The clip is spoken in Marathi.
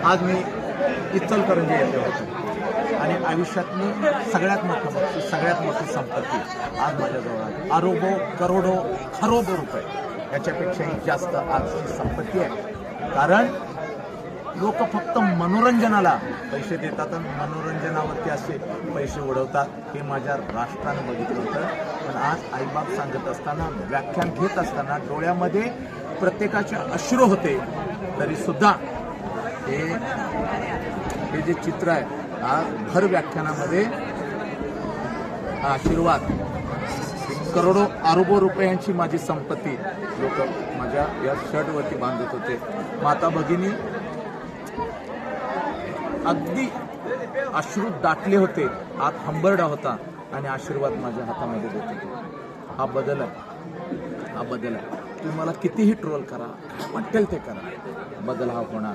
आज मी इचलकरंजी येथे होतो आणि आयुष्यातली सगळ्यात मोठी संपत्ती आज माझ्याजवळ आहे. अरबो करोडो खरोबो रुपये याच्यापेक्षाही जास्त आज ही संपत्ती आहे. कारण लोक फक्त मनोरंजनाला पैसे देतात आणि मनोरंजनावरती असे पैसे उडवतात. हे माझ्या राष्ट्रानं बघितलं होतं. पण आज आईबाप सांगत असताना, व्याख्यान घेत असताना डोळ्यामध्ये प्रत्येकाचे अश्रू होते. तरीसुद्धा हे जे चित्र आहे, आज भर व्याख्यानामध्ये आशीर्वाद, करोडो अरबो रुपयांची माझी संपत्ती लोक माझ्या या शर्टवरती बांधत होते. माता भगिनी अगदी अश्रू दाटले होते, आत हंबरडा होता आणि आशीर्वाद माझ्या हातामध्ये देत होते. हा बदल आहे. तुम्ही मला कितीही ट्रोल करा, काय वाटेल ते करा, बदल हा होणार.